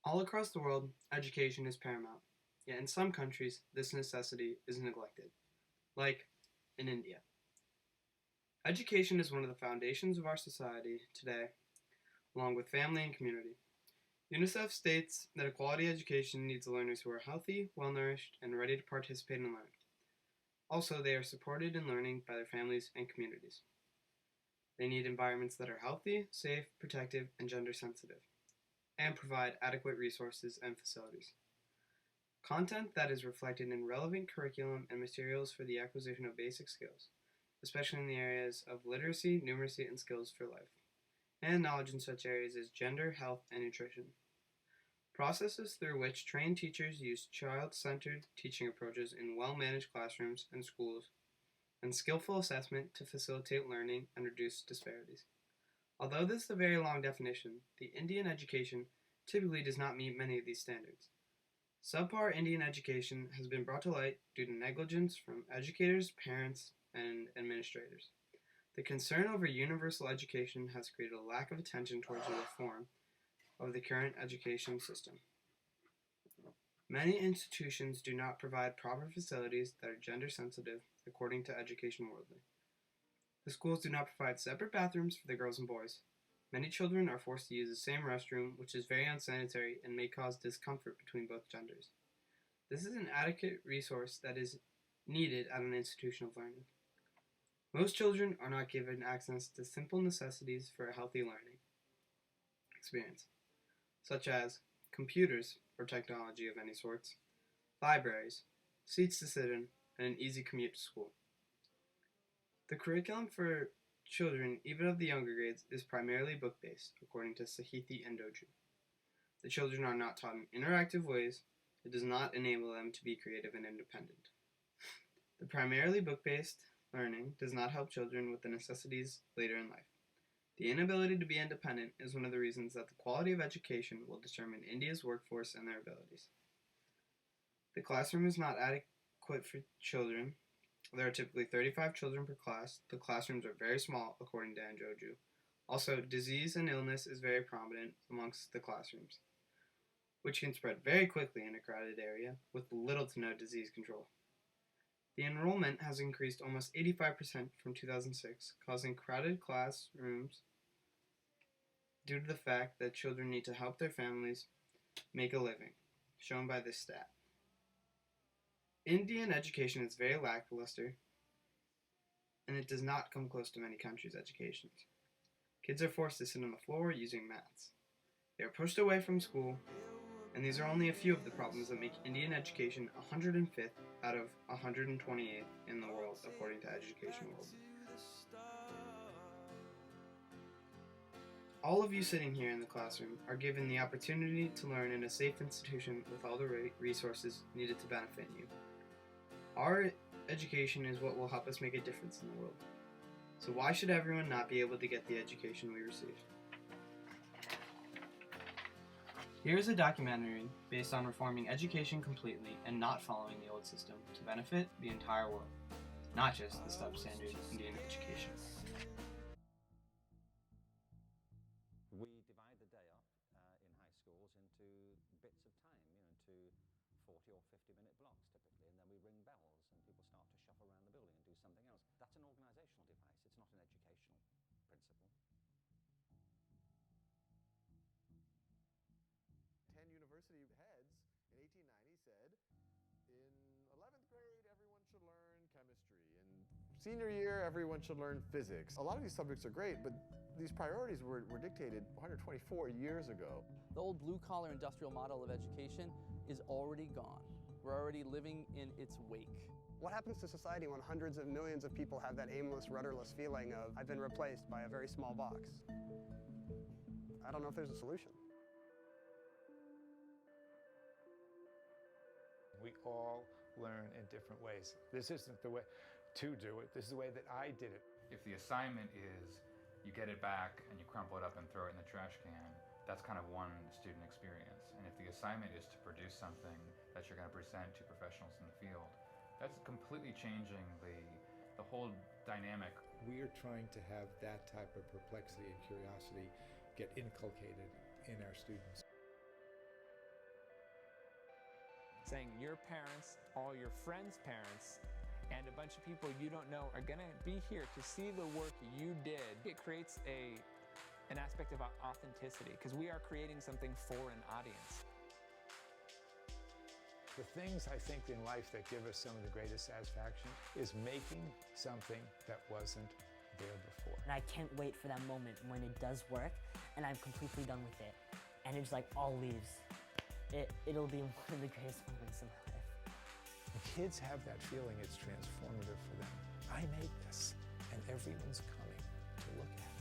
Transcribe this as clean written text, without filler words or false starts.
All across the world, education is paramount, yet in some countries, this necessity is neglected, like in India. Education is one of the foundations of our society today, along with family and community. UNICEF states that a quality education needs learners who are healthy, well nourished, and ready to participate and learn. Also, they are supported in learning by their families and communities. They need environments that are healthy, safe, protective, and gender sensitive, and provide adequate resources and facilities. Content that is reflected in relevant curriculum and materials for the acquisition of basic skills, especially in the areas of literacy, numeracy, and skills for life, and knowledge in such areas as gender, health, and nutrition. Processes through which trained teachers use child-centered teaching approaches in well-managed classrooms and schools, and skillful assessment to facilitate learning and reduce disparities. Although this is a very long definition, the Indian education typically does not meet many of these standards. Subpar Indian education has been brought to light due to negligence from educators, parents, and administrators. The concern over universal education has created a lack of attention towards the reform of the current education system. Many institutions do not provide proper facilities that are gender sensitive, according to Education Worldly. The schools do not provide separate bathrooms for the girls and boys. Many children are forced to use the same restroom, which is very unsanitary and may cause discomfort between both genders. This is an adequate resource that is needed at an institution of learning. Most children are not given access to simple necessities for a healthy learning experience, such as computers or technology of any sorts, libraries, seats to sit in, and an easy commute to school. The curriculum for children, even of the younger grades, is primarily book-based, according to Sahithi and Doju. The children are not taught in interactive ways. It does not enable them to be creative and independent. The primarily book-based learning does not help children with the necessities later in life. The inability to be independent is one of the reasons that the quality of education will determine India's workforce and their abilities. The classroom is not adequate for children. There are typically 35 children per class. The classrooms are very small, according to Anjoju. Also, disease and illness is very prominent amongst the classrooms, which can spread very quickly in a crowded area with little to no disease control. The enrollment has increased almost 85% from 2006, causing crowded classrooms due to the fact that children need to help their families make a living, shown by this stat. Indian education is very lackluster, and it does not come close to many countries' educations. Kids are forced to sit on the floor using mats. They are pushed away from school, and these are only a few of the problems that make Indian education 105th out of 128th in the world, according to Education World. All of you sitting here in the classroom are given the opportunity to learn in a safe institution with all the resources needed to benefit you. Our education is what will help us make a difference in the world. So why should everyone not be able to get the education we receive? Here is a documentary based on reforming education completely and not following the old system to benefit the entire world, not just the substandard Indian education. We divide the day up in high schools into bits of time, into 40 or 50-minute blocks typically, and then we ring bells and people start to shuffle around the building and do something else. That's an organizational device. It's not an educational principle. 10 university heads in 1890 said, in 11th grade, everyone should learn chemistry. In senior year, everyone should learn physics. A lot of these subjects are great, but these priorities were dictated 124 years ago. The old blue-collar industrial model of education is already gone. We're already living in its wake. What happens to society when hundreds of millions of people have that aimless, rudderless feeling of, I've been replaced by a very small box? I don't know if there's a solution. We all learn in different ways. This isn't the way to do it. This is the way that I did it. If the assignment is you get it back and you crumple it up and throw it in the trash can, that's kind of one student experience. And if the assignment is to produce something that you're going to present to professionals in the field, that's completely changing the whole dynamic. We are trying to have that type of perplexity and curiosity get inculcated in our students. saying your parents, all your friends' parents, and a bunch of people you don't know are gonna be here to see the work you did. It creates an aspect of authenticity because we are creating something for an audience. The things I think in life that give us some of the greatest satisfaction is making something that wasn't there before. And I can't wait for that moment when it does work and I'm completely done with it. And it's like all leaves. It'll be one of the greatest moments in my life. When kids have that feeling, it's transformative for them. I made this, and everyone's coming to look at it.